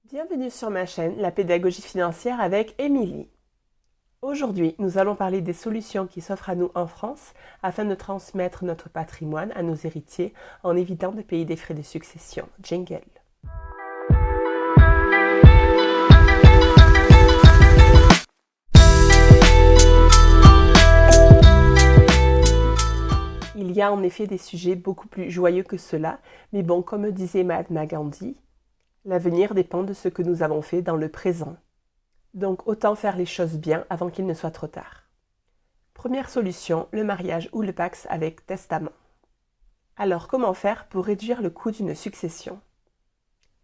Bienvenue sur ma chaîne, la pédagogie financière avec Émilie. Aujourd'hui, nous allons parler des solutions qui s'offrent à nous en France afin de transmettre notre patrimoine à nos héritiers en évitant de payer des frais de succession. Jingle. Il y a en effet des sujets beaucoup plus joyeux que cela, mais bon, comme disait Mahatma Gandhi, l'avenir dépend de ce que nous avons fait dans le présent. Donc autant faire les choses bien avant qu'il ne soit trop tard. Première solution, le mariage ou le Pacs avec testament. Alors comment faire pour réduire le coût d'une succession?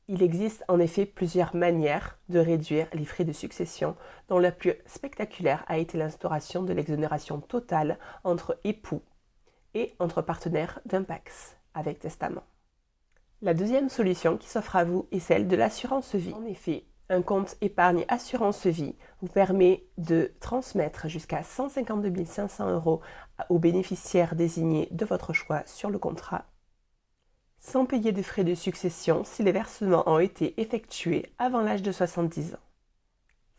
Il existe en effet plusieurs manières de réduire les frais de succession, dont la plus spectaculaire a été l'instauration de l'exonération totale entre époux et entre partenaires d'un Pacs avec testament. La deuxième solution qui s'offre à vous est celle de l'assurance vie. En effet, un compte épargne assurance vie vous permet de transmettre jusqu'à 152 500 € aux bénéficiaires désignés de votre choix sur le contrat, sans payer de frais de succession si les versements ont été effectués avant l'âge de 70 ans.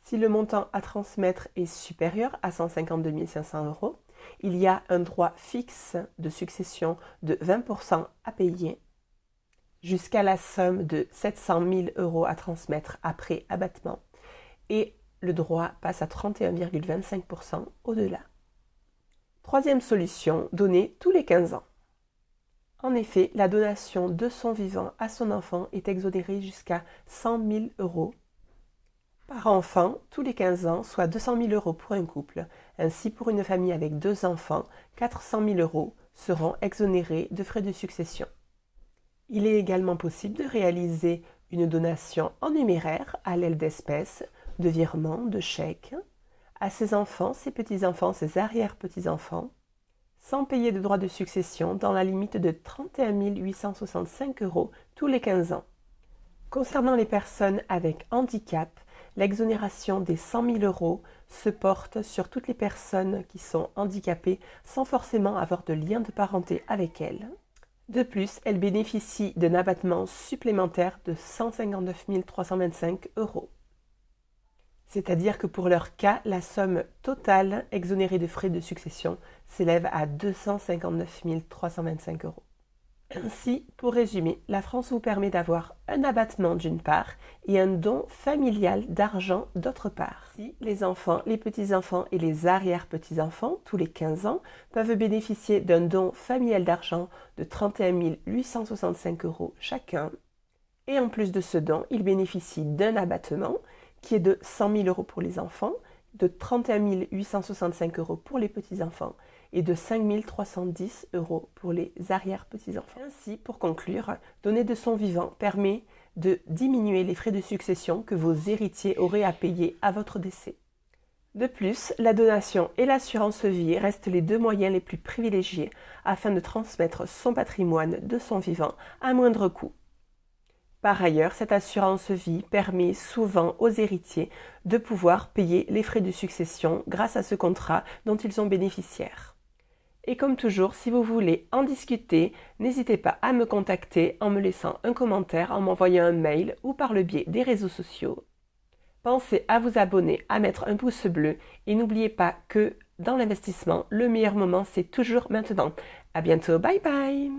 Si le montant à transmettre est supérieur à 152 500 €, il y a un droit fixe de succession de 20% à payer, jusqu'à la somme de 700 000 € à transmettre après abattement, et le droit passe à 31,25% au-delà. Troisième solution, donner tous les 15 ans. En effet, la donation de son vivant à son enfant est exonérée jusqu'à 100 000 € par enfant tous les 15 ans, soit 200 000 € pour un couple. Ainsi, pour une famille avec 2 enfants, 400 000 € seront exonérés de frais de succession. Il est également possible de réaliser une donation en numéraire à l'aide d'espèces, de virements, de chèques, à ses enfants, ses petits-enfants, ses arrière-petits-enfants, sans payer de droits de succession dans la limite de 31 865 € tous les 15 ans. Concernant les personnes avec handicap, l'exonération des 100 000 € se porte sur toutes les personnes qui sont handicapées sans forcément avoir de lien de parenté avec elles. De plus, elles bénéficient d'un abattement supplémentaire de 159 325 €. C'est-à-dire que pour leur cas, la somme totale exonérée de frais de succession s'élève à 259 325 €. Ainsi, pour résumer, la France vous permet d'avoir un abattement d'une part et un don familial d'argent d'autre part. Si les enfants, les petits-enfants et les arrière-petits-enfants, tous les 15 ans, peuvent bénéficier d'un don familial d'argent de 31 865 € chacun, et en plus de ce don, ils bénéficient d'un abattement qui est de 100 000 € pour les enfants, de 31 865 € pour les petits-enfants et de 5 310 € pour les arrière-petits-enfants. Ainsi, pour conclure, donner de son vivant permet de diminuer les frais de succession que vos héritiers auraient à payer à votre décès. De plus, la donation et l'assurance vie restent les deux moyens les plus privilégiés afin de transmettre son patrimoine de son vivant à moindre coût. Par ailleurs, cette assurance vie permet souvent aux héritiers de pouvoir payer les frais de succession grâce à ce contrat dont ils sont bénéficiaires. Et comme toujours, si vous voulez en discuter, n'hésitez pas à me contacter en me laissant un commentaire, en m'envoyant un mail ou par le biais des réseaux sociaux. Pensez à vous abonner, à mettre un pouce bleu et n'oubliez pas que dans l'investissement, le meilleur moment c'est toujours maintenant. À bientôt, bye bye!